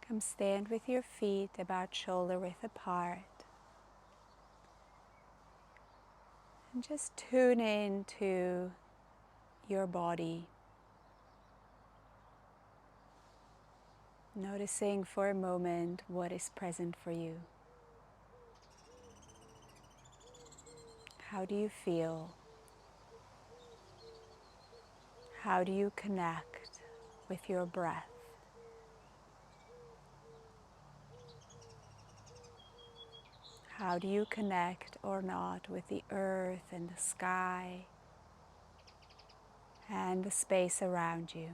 Come stand with your feet about shoulder width apart. And just tune in to your body. Noticing for a moment what is present for you. How do you feel? How do you connect with your breath? How do you connect or not with the earth and the sky and the space around you?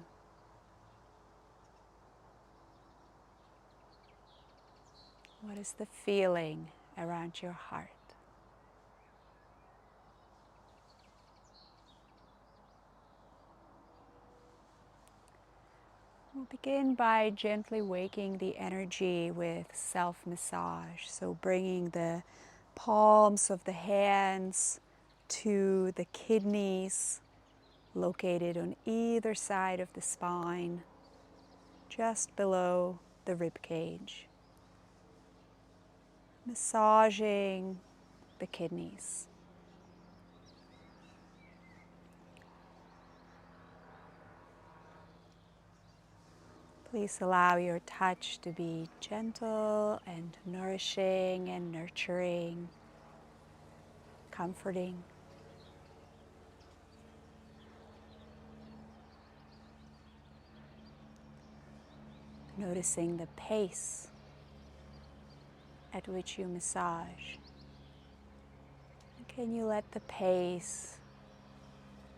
What is the feeling around your heart? We'll begin by gently waking the energy with self-massage. So bringing the palms of the hands to the kidneys located on either side of the spine, just below the rib cage. Massaging the kidneys. Please allow your touch to be gentle and nourishing and nurturing, comforting. Noticing the pace at which you massage. Can you let the pace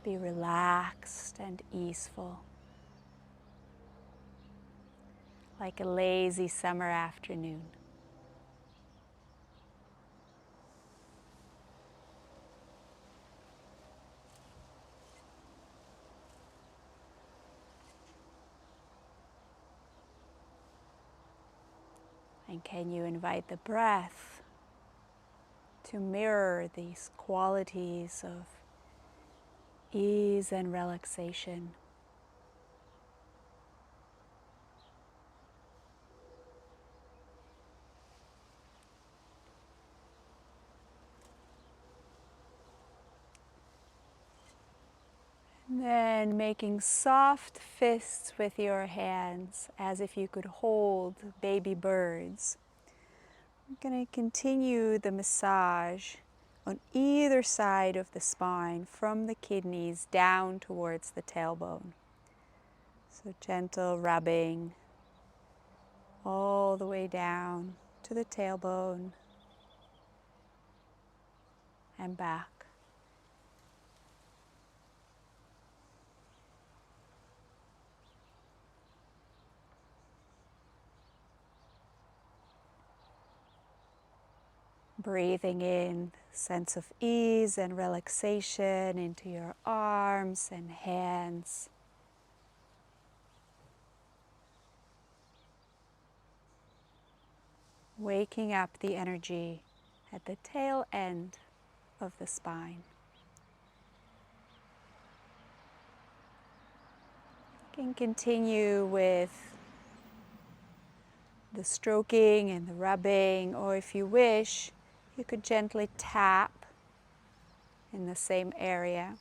be relaxed and easeful, like a lazy summer afternoon? And can you invite the breath to mirror these qualities of ease and relaxation? And then making soft fists with your hands as if you could hold baby birds. I'm going to continue the massage on either side of the spine from the kidneys down towards the tailbone. So gentle rubbing all the way down to the tailbone and back. Breathing in sense of ease and relaxation into your arms and hands. Waking up the energy at the tail end of the spine. You can continue with the stroking and the rubbing, or if you wish, you could gently tap in the same area.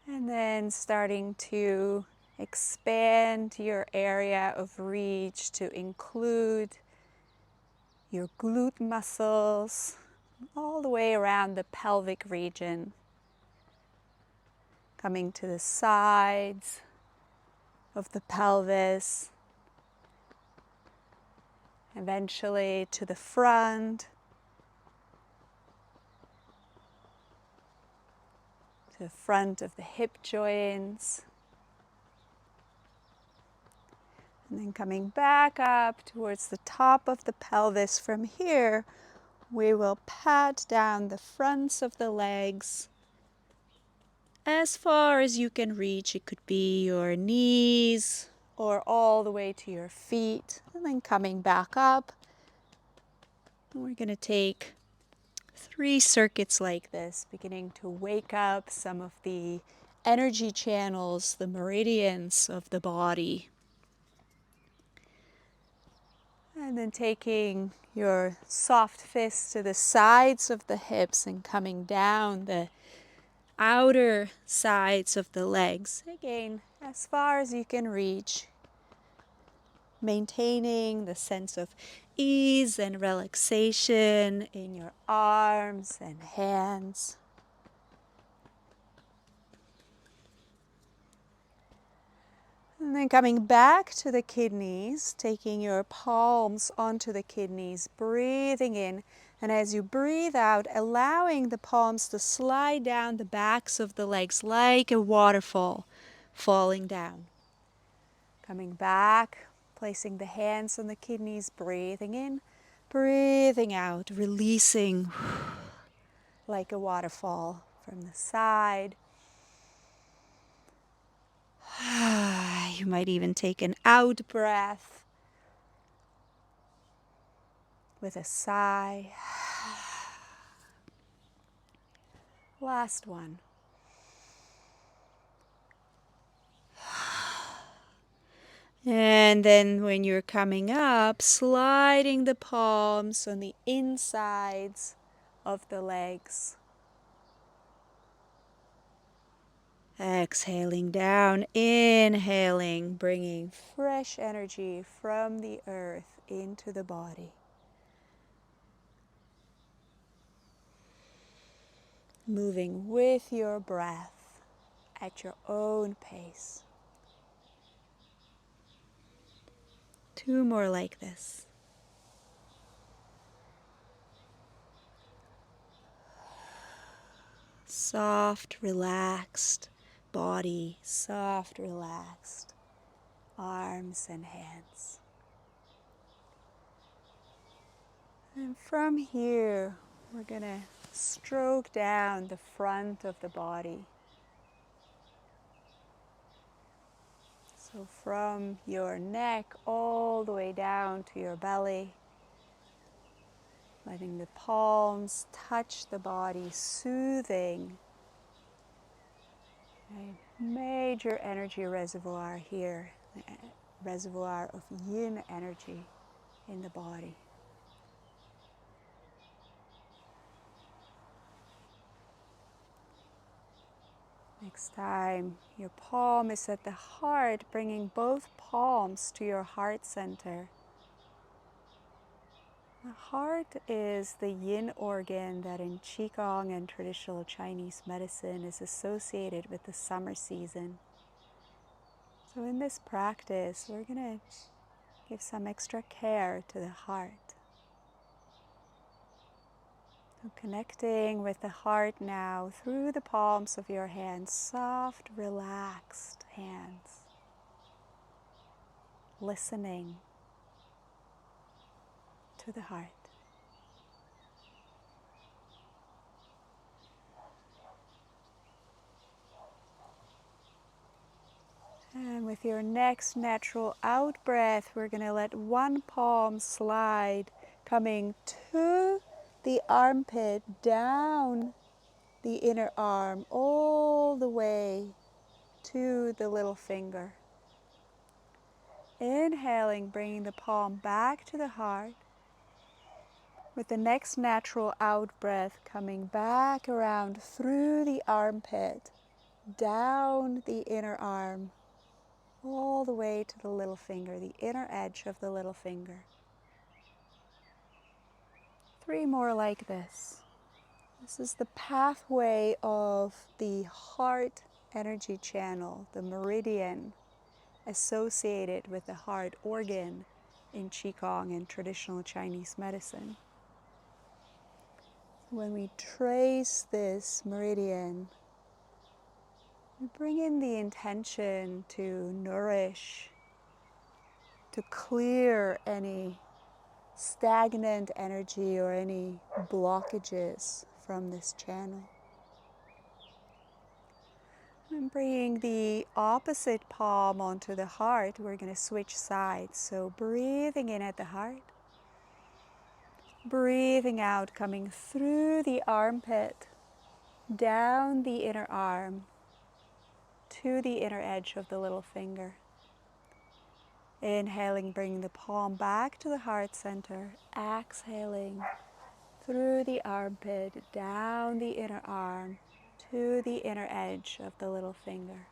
And then starting to expand your area of reach to include your glute muscles all the way around the pelvic region, coming to the sides of the pelvis, eventually to the front, to the front of the hip joints, and then coming back up towards the top of the pelvis. From here, we will pat down the fronts of the legs as far as you can reach. It could be your knees or all the way to your feet, and then coming back up We're going to take 3 circuits like this, beginning to wake up some of the energy channels, the meridians of the body. And then taking your soft fists to the sides of the hips and coming down the outer sides of the legs. Again, as far as you can reach. Maintaining the sense of ease and relaxation in your arms and hands. And then coming back to the kidneys, taking your palms onto the kidneys, breathing in. And as you breathe out, allowing the palms to slide down the backs of the legs like a waterfall falling down. Coming back, placing the hands on the kidneys, breathing in, breathing out, releasing like a waterfall from the side. You might even take an out breath with a sigh. Last one. And then when you're coming up, sliding the palms on the insides of the legs. Exhaling down, inhaling, bringing fresh energy from the earth into the body. Moving with your breath at your own pace. 2 more like this. Soft, relaxed body, soft, relaxed arms and hands. And from here, we're going to stroke down the front of the body. So from your neck all the way down to your belly, letting the palms touch the body, soothing. A major energy reservoir here, a reservoir of yin energy in the body. Next time, your palm is at the heart, bringing both palms to your heart center. The heart is the yin organ that in Qigong and traditional Chinese medicine is associated with the summer season. So in this practice, we're going to give some extra care to the heart. So connecting with the heart now through the palms of your hands, soft, relaxed hands. Listening to the heart. And with your next natural out breath, we're going to let one palm slide, coming to the armpit, down the inner arm, all the way to the little finger. Inhaling, bringing the palm back to the heart. With the next natural out breath, coming back around through the armpit, down the inner arm, all the way to the little finger, the inner edge of the little finger. 3 more like this. This is the pathway of the heart energy channel, the meridian associated with the heart organ in Qigong and traditional Chinese medicine. When we trace this meridian, we bring in the intention to nourish, to clear any stagnant energy or any blockages from this channel. And bringing the opposite palm onto the heart, we're going to switch sides. So breathing in at the heart, Breathing out, coming through the armpit, down the inner arm, to the inner edge of the little finger. Inhaling, bringing the palm back to the heart center. Exhaling through the armpit, down the inner arm, to the inner edge of the little finger.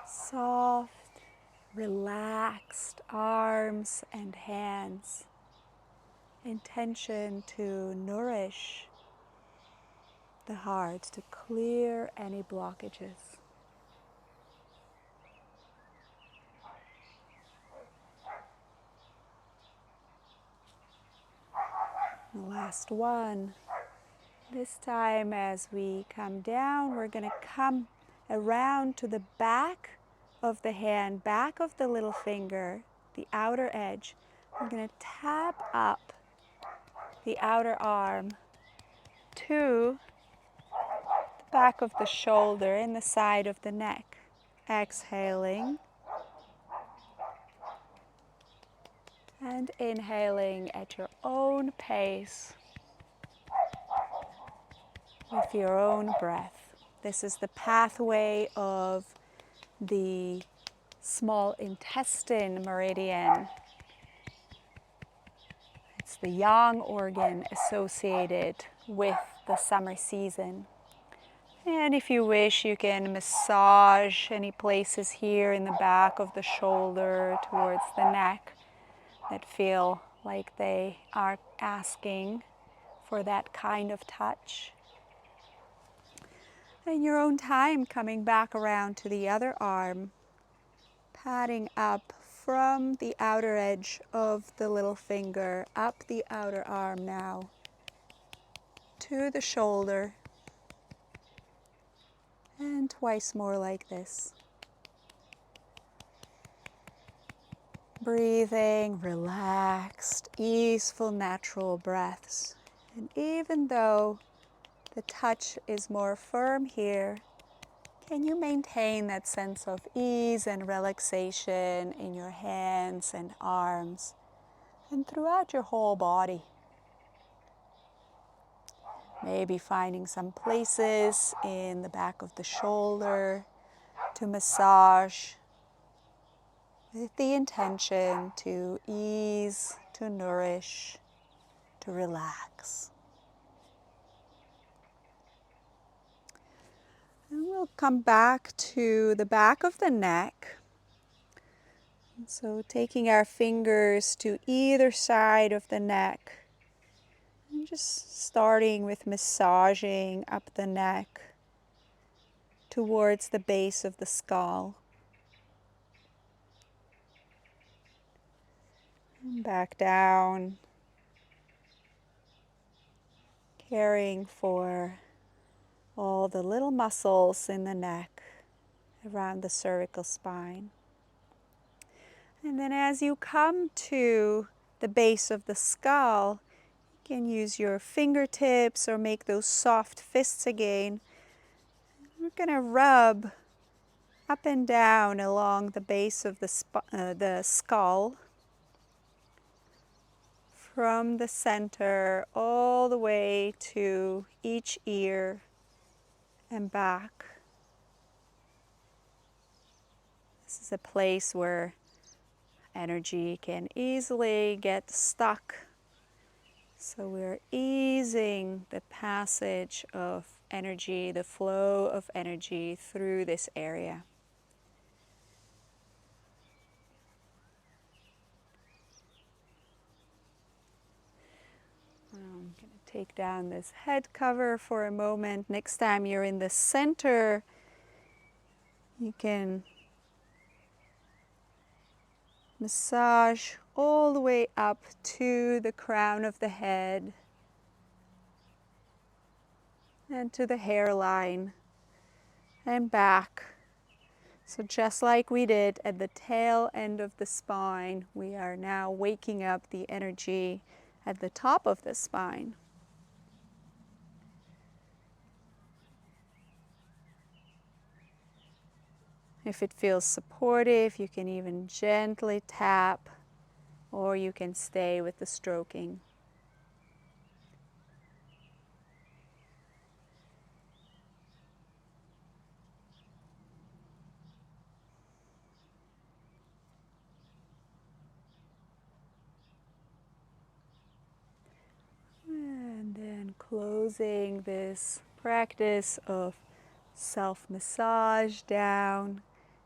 Soft, relaxed arms and hands. Intention to nourish the heart, to clear any blockages. The last one. This time as we come down, we're going to come around to the back of the hand, back of the little finger, the outer edge. We're going to tap up the outer arm to the back of the shoulder and the side of the neck. Exhaling and inhaling at your own pace with your own breath. This is the pathway of the small intestine meridian. It's the yang organ associated with the summer season. And if you wish, you can massage any places here in the back of the shoulder towards the neck that feel like they are asking for that kind of touch. In your own time, coming back around to the other arm, patting up from the outer edge of the little finger, up the outer arm now, to the shoulder, and twice more like this. Breathing, relaxed, easeful, natural breaths. And even though the touch is more firm here, can you maintain that sense of ease and relaxation in your hands and arms and throughout your whole body? Maybe finding some places in the back of the shoulder to massage with the intention to ease, to nourish, to relax. And we'll come back to the back of the neck. So taking our fingers to either side of the neck. And just starting with massaging up the neck towards the base of the skull. And back down. Caring for all the little muscles in the neck around the cervical spine. And then as you come to the base of the skull, you can use your fingertips or make those soft fists again. We're going to rub up and down along the base of the skull, from the center all the way to each ear and back. This is a place where energy can easily get stuck. So we're easing the passage of energy, the flow of energy through this area. I'm going to take down this head cover for a moment. Next time you're in the center, you can massage all the way up to the crown of the head and to the hairline and back. So just like we did at the tail end of the spine, we are now waking up the energy at the top of the spine. If it feels supportive, you can even gently tap, or you can stay with the stroking. And then closing this practice of self-massage down,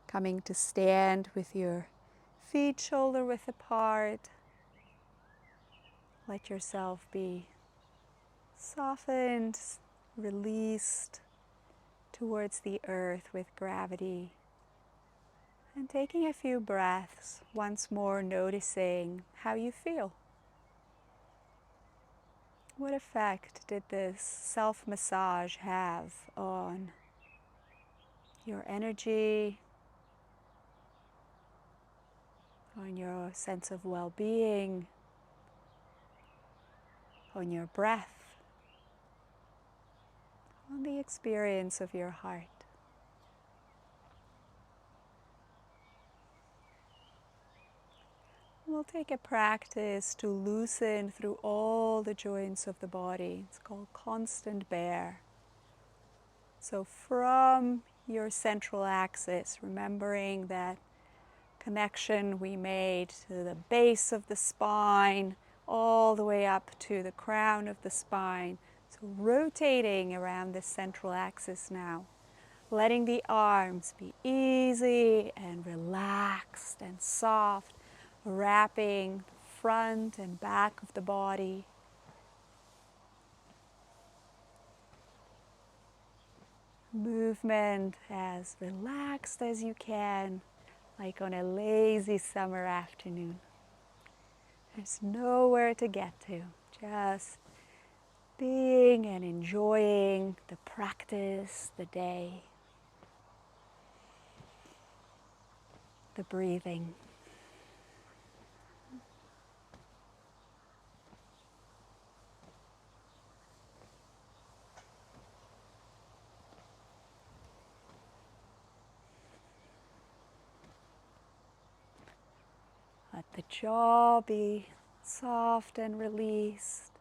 coming to stand with your feet shoulder width apart. Let yourself be softened, released towards the earth with gravity. And taking a few breaths, once more noticing how you feel. What effect did this self-massage have on your energy, on your sense of well-being, on your breath, on the experience of your heart? We'll take a practice to loosen through all the joints of the body. It's called constant bear. So from your central axis, remembering that connection we made to the base of the spine, all the way up to the crown of the spine. So rotating around this central axis now, letting the arms be easy and relaxed and soft, wrapping the front and back of the body. Movement as relaxed as you can, like on a lazy summer afternoon. There's nowhere to get to, just being and enjoying the practice, the day, the breathing. Let the jaw be soft and released.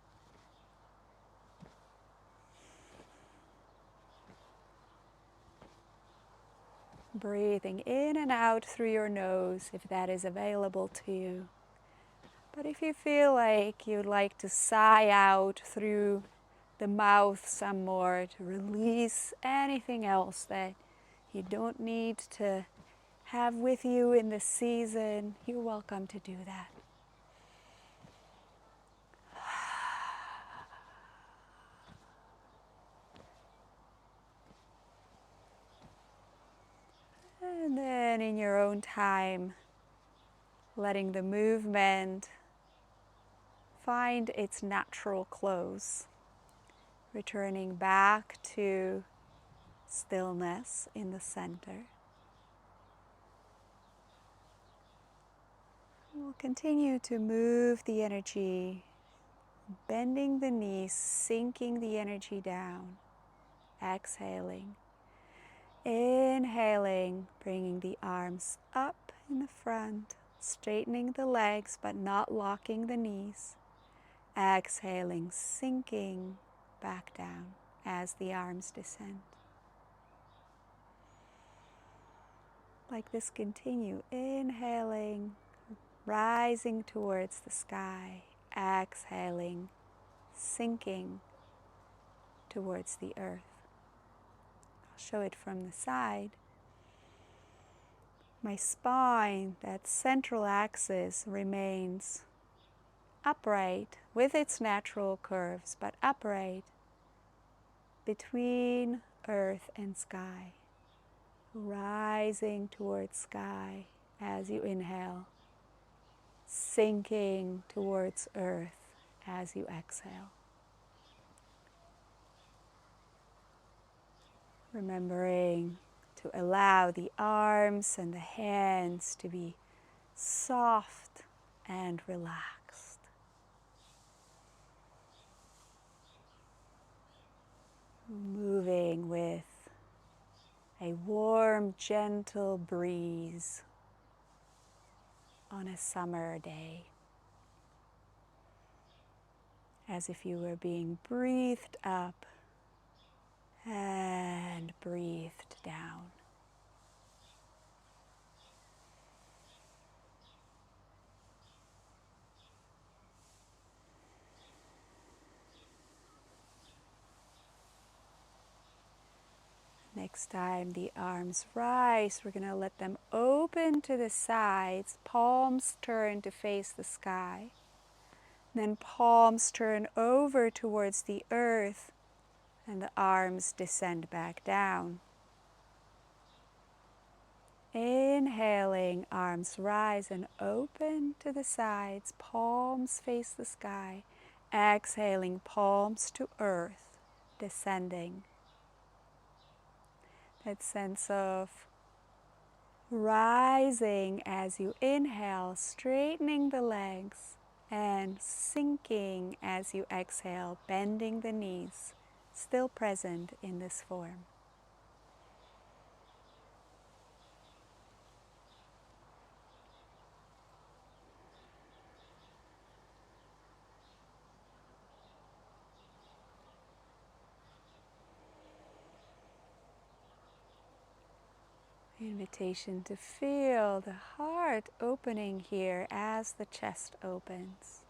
Breathing in and out through your nose if that is available to you. But if you feel like you'd like to sigh out through the mouth some more to release anything else that you don't need to have with you in the season, you're welcome to do that. And then in your own time, letting the movement find its natural close, returning back to stillness in the center. We'll continue to move the energy, bending the knees, sinking the energy down, exhaling. Inhaling, bringing the arms up in the front, straightening the legs but not locking the knees. Exhaling, sinking back down as the arms descend. Like this, continue. Inhaling, rising towards the sky. Exhaling, sinking towards the earth. I'll show it from the side. My spine, that central axis, remains upright with its natural curves, but upright between earth and sky. Rising towards sky as you inhale, sinking towards earth as you exhale. Remembering to allow the arms and the hands to be soft and relaxed. Moving with a warm, gentle breeze on a summer day, as if you were being breathed up and breathed down. Next time the arms rise, we're going to let them open to the sides, palms turn to face the sky. Then palms turn over towards the earth and the arms descend back down. Inhaling, arms rise and open to the sides, palms face the sky. Exhaling, palms to earth, descending. That sense of rising as you inhale, straightening the legs, and sinking as you exhale, bending the knees, still present in this form. Invitation to feel the heart opening here as the chest opens.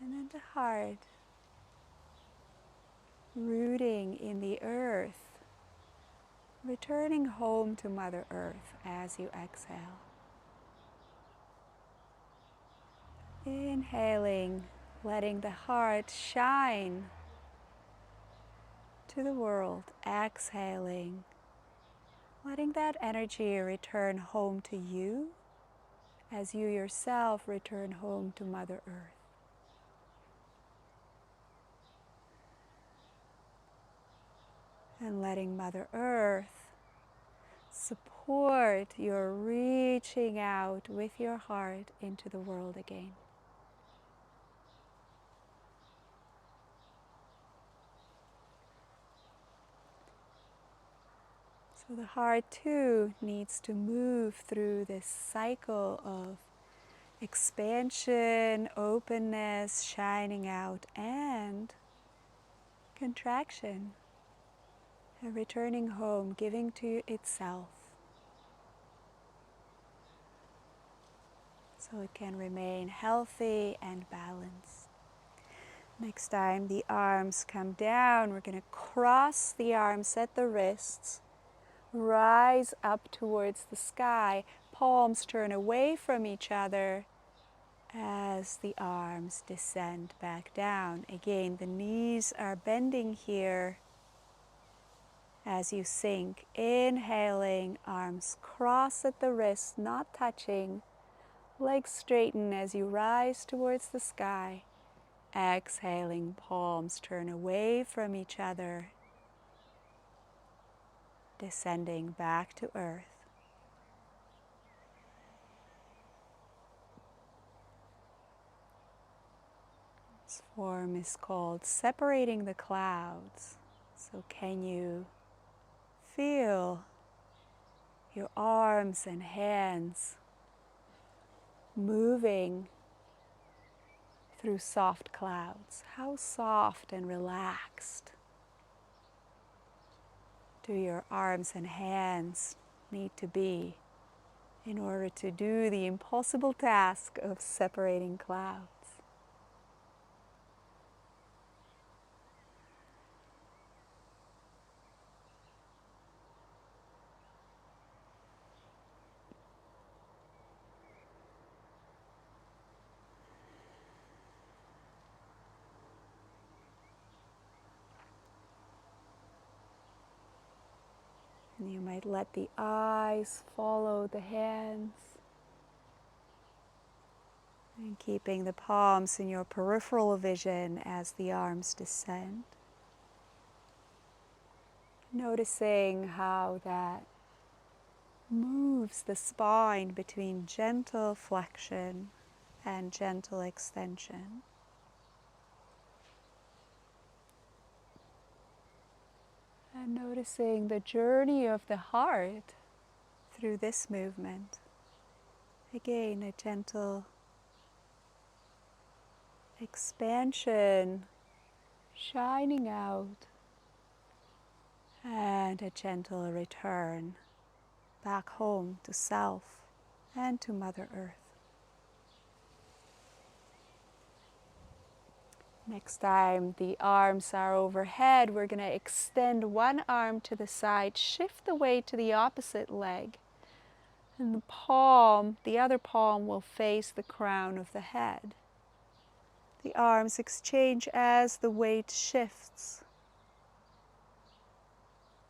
And then the heart rooting in the earth, returning home to Mother Earth as you exhale. Inhaling, letting the heart shine to the world. Exhaling, letting that energy return home to you as you yourself return home to Mother Earth. And letting Mother Earth support your reaching out with your heart into the world again. So the heart too needs to move through this cycle of expansion, openness, shining out, and contraction, and returning home, giving to itself, so it can remain healthy and balanced. Next time the arms come down, we're going to cross the arms at the wrists, rise up towards the sky, palms turn away from each other as the arms descend back down. Again, the knees are bending here as you sink. Inhaling, arms cross at the wrists, not touching. Legs straighten as you rise towards the sky. Exhaling, palms turn away from each other, descending back to earth. This form is called separating the clouds. So can you feel your arms and hands moving through soft clouds? How soft and relaxed do your arms and hands need to be in order to do the impossible task of separating clouds? And you might let the eyes follow the hands, and keeping the palms in your peripheral vision as the arms descend. Noticing how that moves the spine between gentle flexion and gentle extension. And noticing the journey of the heart through this movement. Again, a gentle expansion, shining out, and a gentle return back home to self and to Mother Earth. Next time the arms are overhead, we're going to extend one arm to the side, shift the weight to the opposite leg, and the other palm will face the crown of the head. The arms exchange as the weight shifts.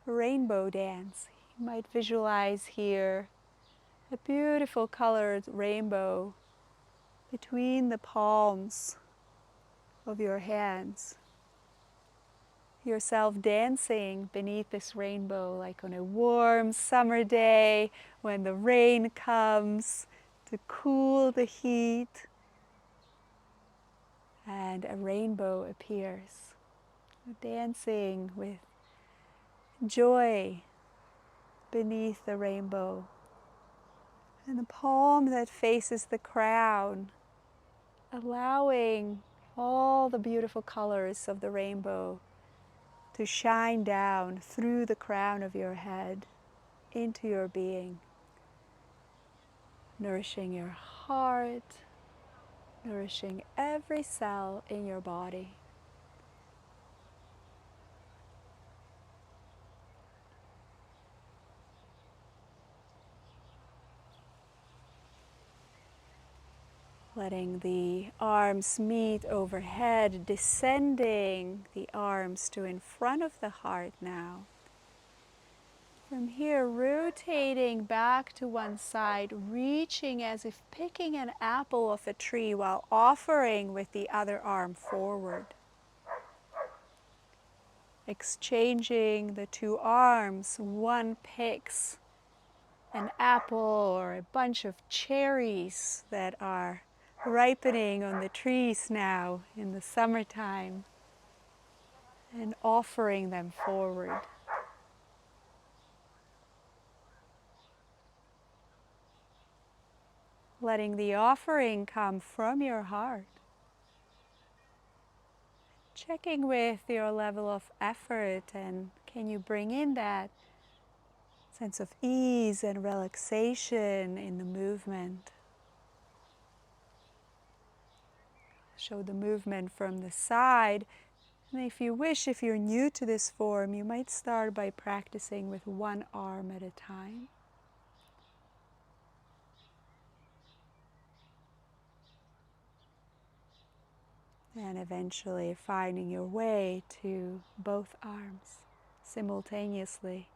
A rainbow dance. You might visualize here a beautiful colored rainbow between the palms of your hands. Yourself dancing beneath this rainbow like on a warm summer day when the rain comes to cool the heat and a rainbow appears. Dancing with joy beneath the rainbow. And the palm that faces the crown, allowing all the beautiful colors of the rainbow to shine down through the crown of your head into your being, nourishing your heart, nourishing every cell in your body. Letting the arms meet overhead, descending the arms to in front of the heart now. From here, rotating back to one side, reaching as if picking an apple off a tree while offering with the other arm forward. Exchanging the two arms, one picks an apple or a bunch of cherries that are ripening on the trees now in the summertime, and offering them forward. Letting the offering come from your heart. Checking with your level of effort, and can you bring in that sense of ease and relaxation in the movement. Show the movement from the side. And if you wish, if you're new to this form, you might start by practicing with one arm at a time. And eventually finding your way to both arms simultaneously.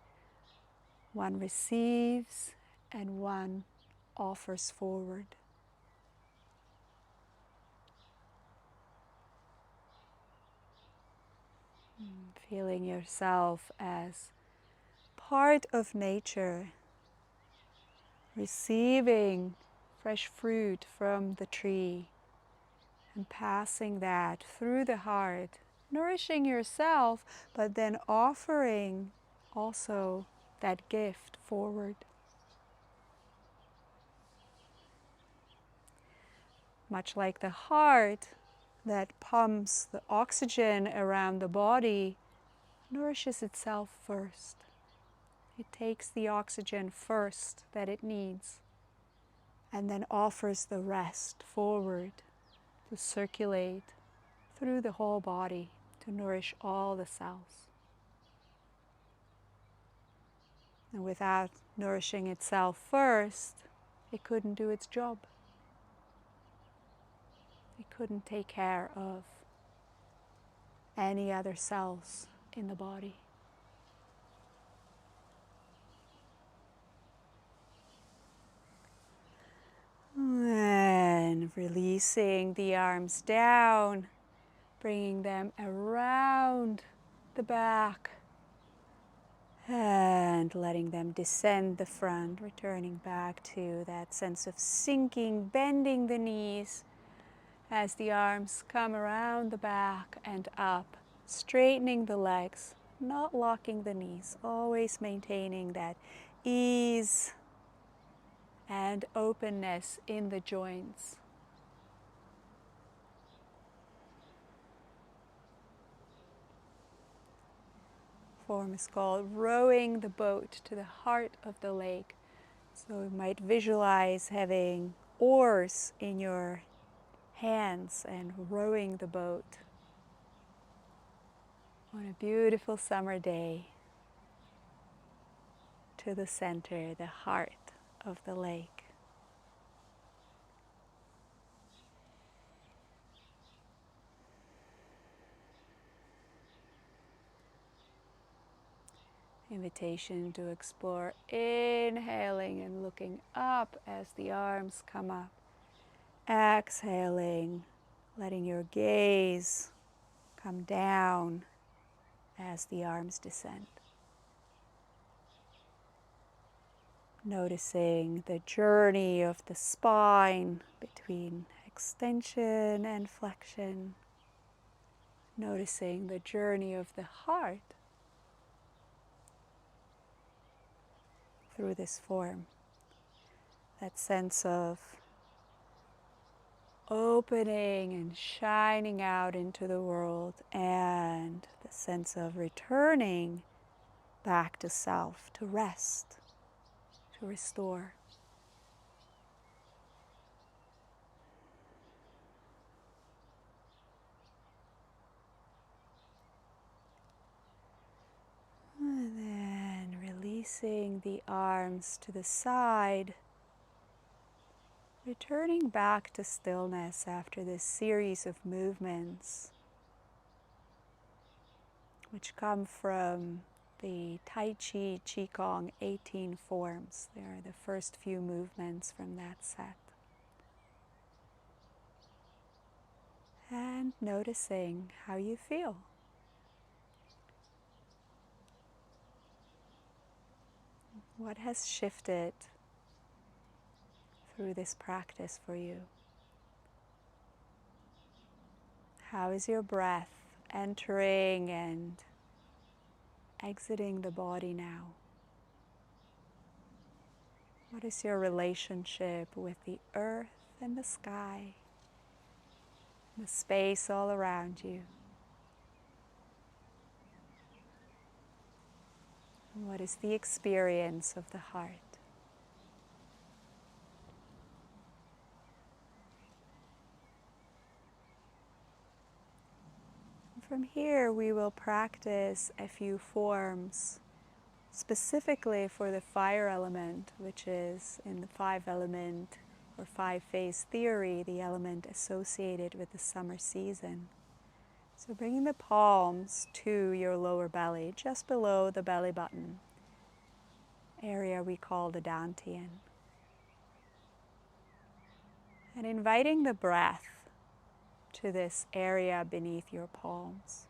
One receives and one offers forward. Feeling yourself as part of nature, receiving fresh fruit from the tree and passing that through the heart, nourishing yourself, but then offering also that gift forward. Much like the heart that pumps the oxygen around the body, nourishes itself first. It takes the oxygen first that it needs and then offers the rest forward to circulate through the whole body to nourish all the cells. And without nourishing itself first, it couldn't do its job. It couldn't take care of any other cells in the body. And releasing the arms down, bringing them around the back and letting them descend the front, returning back to that sense of sinking, bending the knees as the arms come around the back and up, straightening the legs, not locking the knees, always maintaining that ease and openness in the joints. Form is called rowing the boat to the heart of the lake. So you might visualize having oars in your hands and rowing the boat on a beautiful summer day to the center, the heart of the lake. Invitation to explore inhaling and looking up as the arms come up. Exhaling, letting your gaze come down as the arms descend. Noticing the journey of the spine between extension and flexion. Noticing the journey of the heart through this form. That sense of opening and shining out into the world, and the sense of returning back to self, to rest, to restore. And then releasing the arms to the side, returning back to stillness after this series of movements, which come from the Tai Chi Qigong 18 forms. They are the first few movements from that set. And noticing how you feel. What has shifted through this practice for you? How is your breath entering and exiting the body now? What is your relationship with the earth and the sky, the space all around you? And what is the experience of the heart? From here, we will practice a few forms specifically for the fire element, which is in the 5-element or 5-phase theory, the element associated with the summer season. So bringing the palms to your lower belly, just below the belly button, area we call the dantian. And inviting the breath to this area beneath your palms.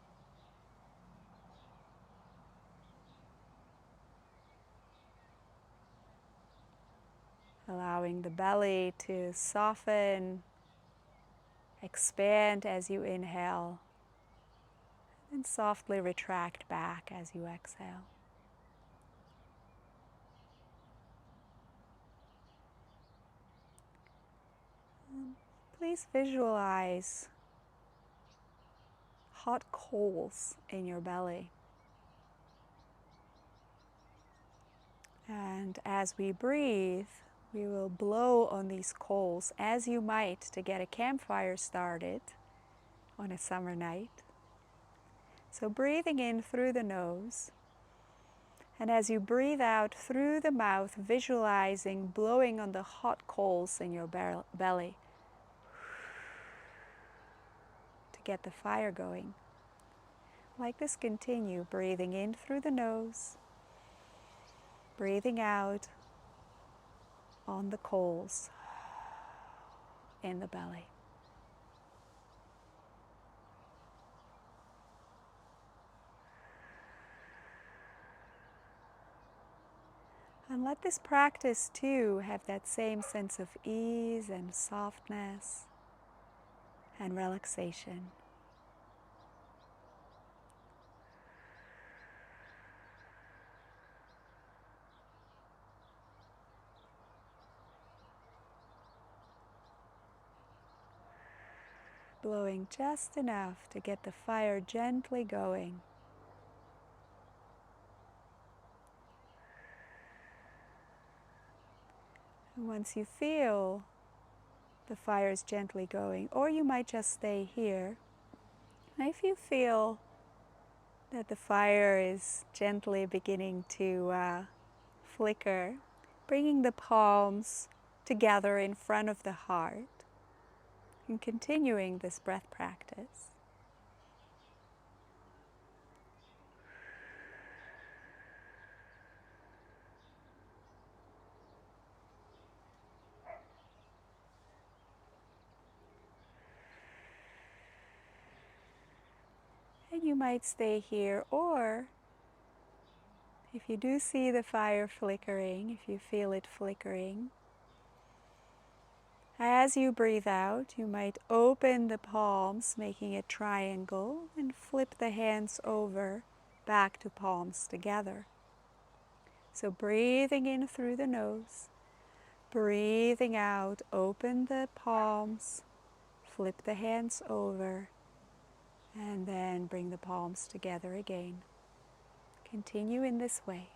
Allowing the belly to soften, expand as you inhale, and softly retract back as you exhale. Please visualize hot coals in your belly. And as we breathe, we will blow on these coals as you might to get a campfire started on a summer night. So breathing in through the nose, and as you breathe out through the mouth, visualizing blowing on the hot coals in your belly to get the fire going. Like this, continue breathing in through the nose, breathing out on the coals in the belly. And let this practice too have that same sense of ease and softness and relaxation. blowing just enough to get the fire gently going. And once you feel the fire is gently going, or you might just stay here, if you feel that the fire is gently beginning to flicker, bringing the palms together in front of the heart and continuing this breath practice. And you might stay here, or if you do see the fire flickering, if you feel it flickering, as you breathe out, you might open the palms, making a triangle, and flip the hands over, back to palms together. So breathing in through the nose, breathing out, open the palms, flip the hands over, and then bring the palms together again. Continue in this way.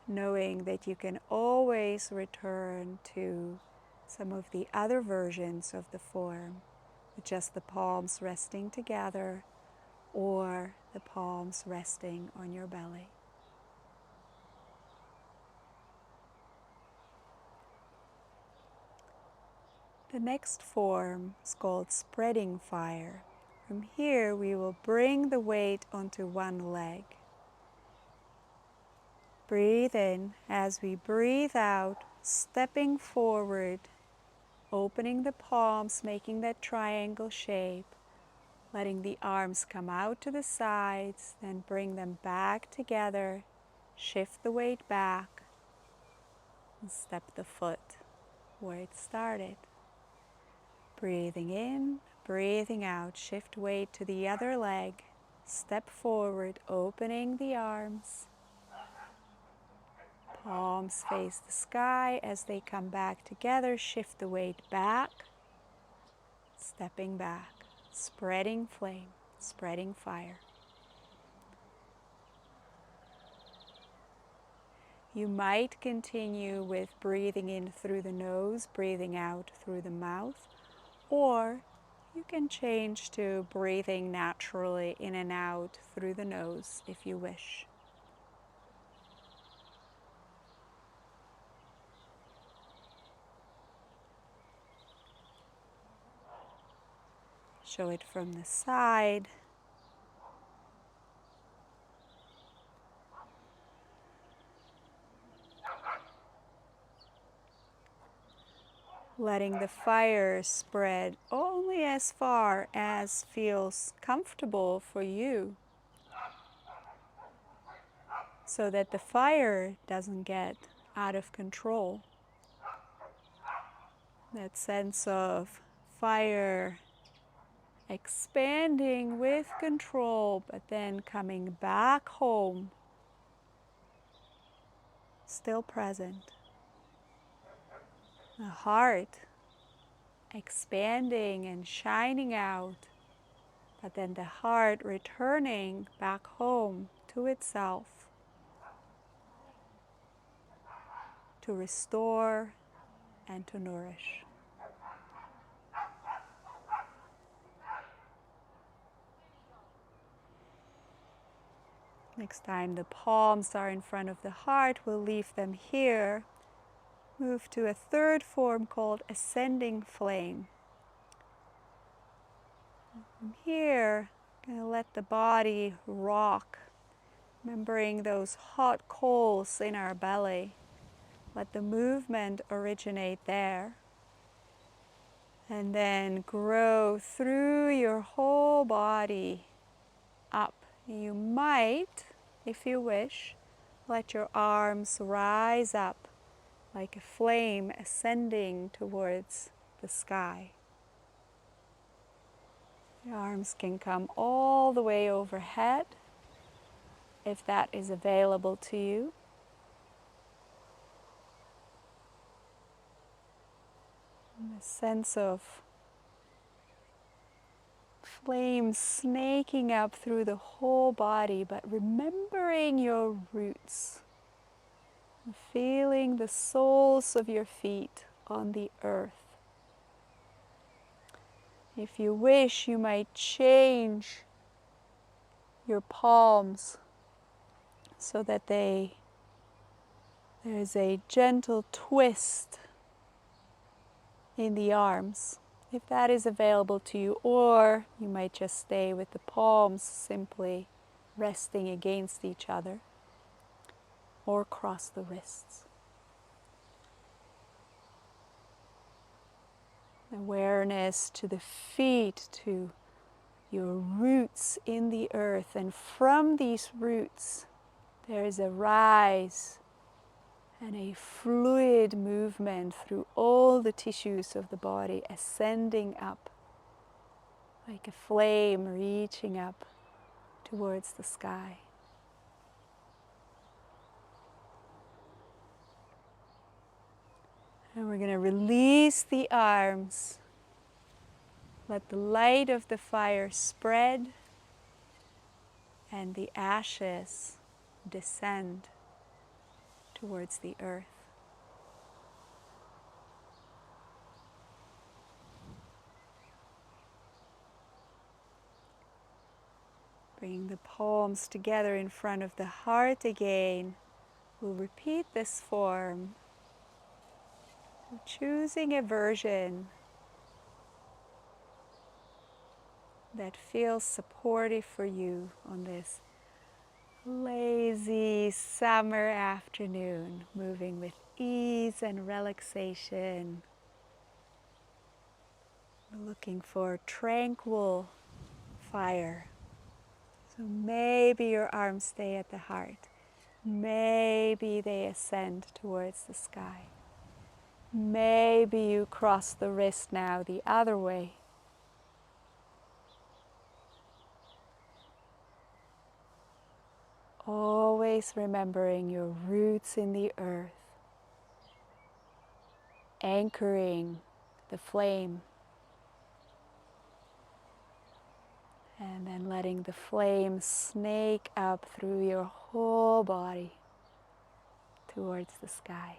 Knowing that you can always return to some of the other versions of the form, with just the palms resting together or the palms resting on your belly. The next form is called spreading fire. From here we will bring the weight onto one leg. Breathe in. As we breathe out, stepping forward, opening the palms, making that triangle shape, letting the arms come out to the sides, then bring them back together, shift the weight back, and step the foot where it started. Breathing in, breathing out, shift weight to the other leg, step forward, opening the arms. Palms face the sky. As they come back together, shift the weight back, stepping back, spreading flame, spreading fire. You might continue with breathing in through the nose, breathing out through the mouth, or you can change to breathing naturally in and out through the nose if you wish. Show it from the side. Letting the fire spread only as far as feels comfortable for you, so that the fire doesn't get out of control. That sense of fire expanding with control, but then coming back home, still present. The heart expanding and shining out, but then the heart returning back home to itself to restore and to nourish. Next time the palms are in front of the heart, we'll leave them here. Move to a third form called ascending flame. From here, I'm going to let the body rock, remembering those hot coals in our belly. Let the movement originate there. And then grow through your whole body up. You might, if you wish, let your arms rise up like a flame ascending towards the sky. The arms can come all the way overhead if that is available to you. And a sense of flames snaking up through the whole body, but remembering your roots, and feeling the soles of your feet on the earth. If you wish, you might change your palms so that there's a gentle twist in the arms, if that is available to you, or you might just stay with the palms simply resting against each other, or cross the wrists. Awareness to the feet, to your roots in the earth, and from these roots there is a rise and a fluid movement through all the tissues of the body, ascending up like a flame reaching up towards the sky. And we're going to release the arms. Let the light of the fire spread and the ashes descend towards the earth. Bring the palms together in front of the heart again. We'll repeat this form, choosing a version that feels supportive for you on this lazy summer afternoon, moving with ease and relaxation, looking for tranquil fire. So maybe your arms stay at the heart. Maybe they ascend towards the sky. Maybe you cross the wrist now the other way. Always remembering your roots in the earth, anchoring the flame, and then letting the flame snake up through your whole body towards the sky.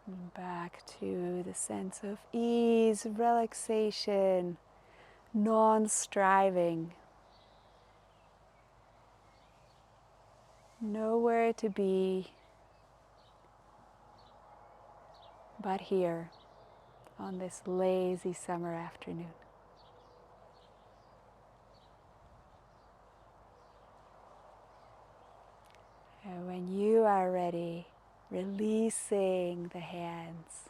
And back to the sense of ease, relaxation, non-striving. Nowhere to be but here on this lazy summer afternoon. And when you are ready, releasing the hands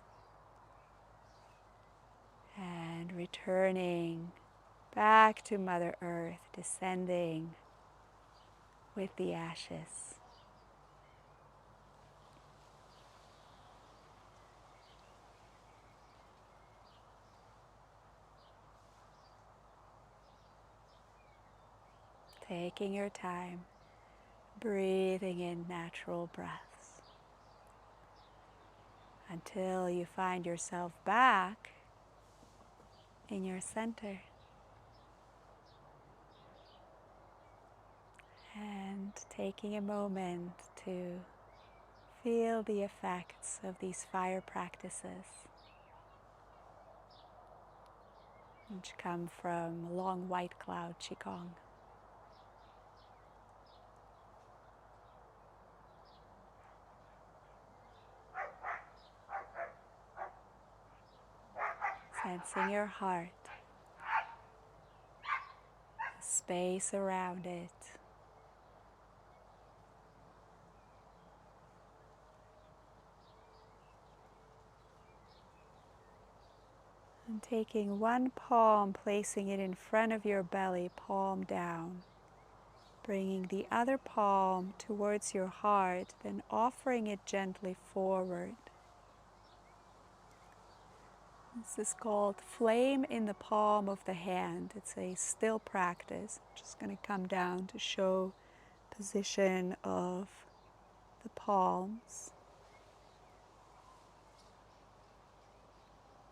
and returning back to Mother Earth, descending with the ashes. Taking your time, breathing in natural breaths until you find yourself back in your center. And taking a moment to feel the effects of these fire practices, which come from long white cloud Qigong. Sensing your heart, the space around it. And taking one palm, placing it in front of your belly, palm down. Bringing the other palm towards your heart, then offering it gently forward. This is called flame in the palm of the hand. It's a still practice. Just going to come down to show position of the palms.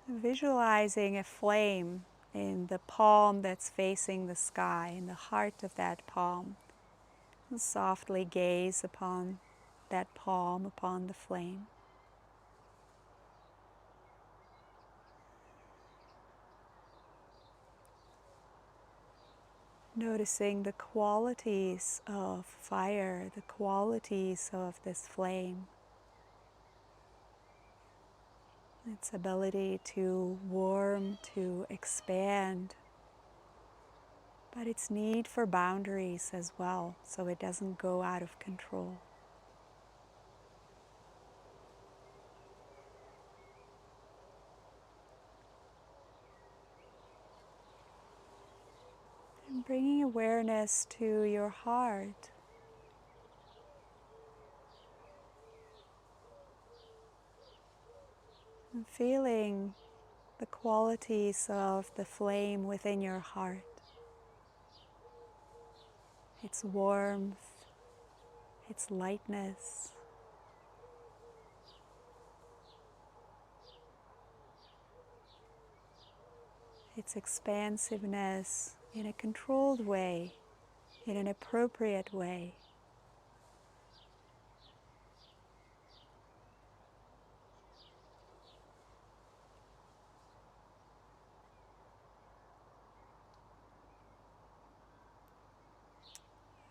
Visualizing a flame in the palm that's facing the sky, in the heart of that palm. And softly gaze upon that palm, upon the flame. Noticing the qualities of fire, the qualities of this flame. Its ability to warm, to expand, but its need for boundaries as well, so it doesn't go out of control. And bringing awareness to your heart. And feeling the qualities of the flame within your heart. Its warmth, its lightness, its expansiveness in a controlled way, in an appropriate way.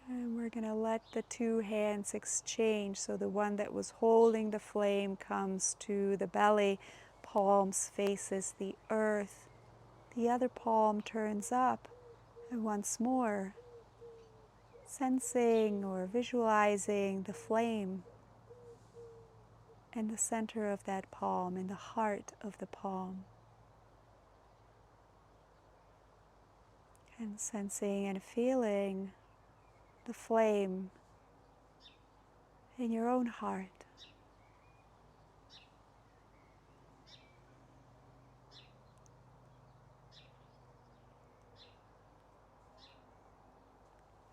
And we're going to let the two hands exchange. So the one that was holding the flame comes to the belly, palms faces the earth. The other palm turns up, and once more, sensing or visualizing the flame in the center of that palm, in the heart of the palm. And sensing and feeling the flame in your own heart.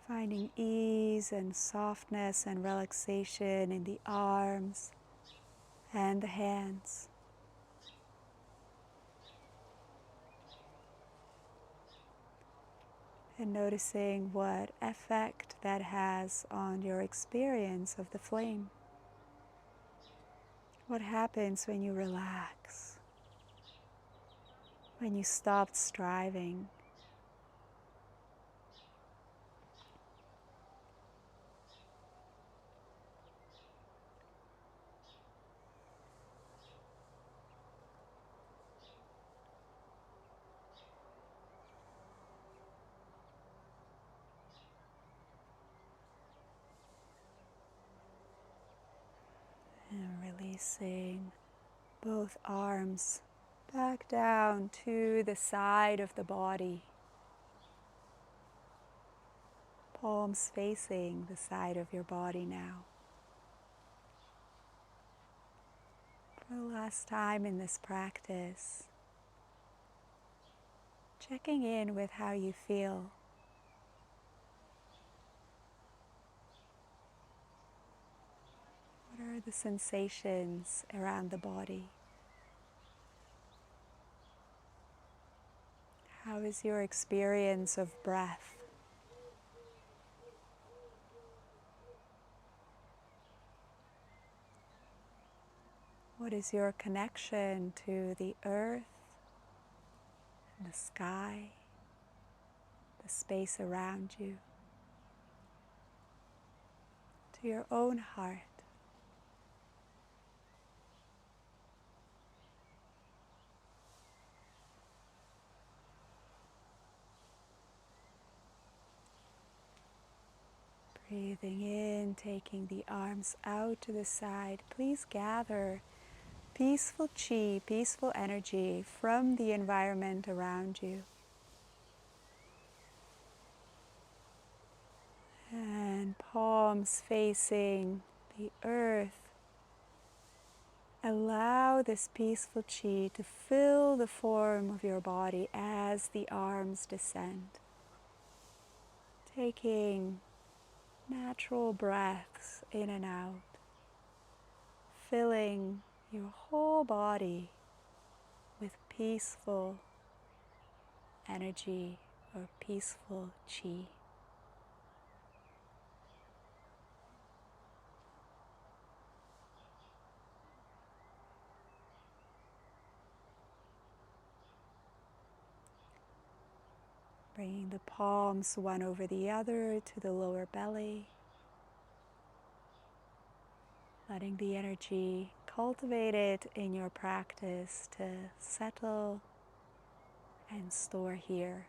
Finding ease and softness and relaxation in the arms and the hands. And noticing what effect that has on your experience of the flame. What happens when you relax? When you stop striving? And releasing both arms back down to the side of the body. Palms facing the side of your body now. For the last time in this practice, checking in with how you feel. What are the sensations around the body? How is your experience of breath? What is your connection to the earth, and the sky, the space around you, to your own heart? Breathing in, taking the arms out to the side. Please gather peaceful chi, peaceful energy from the environment around you. palms facing the earth, allow this peaceful chi to fill the form of your body as the arms descend. Taking natural breaths in and out, filling your whole body with peaceful energy or peaceful chi. Bringing the palms one over the other to the lower belly. Letting the energy cultivated in your practice to settle and store here.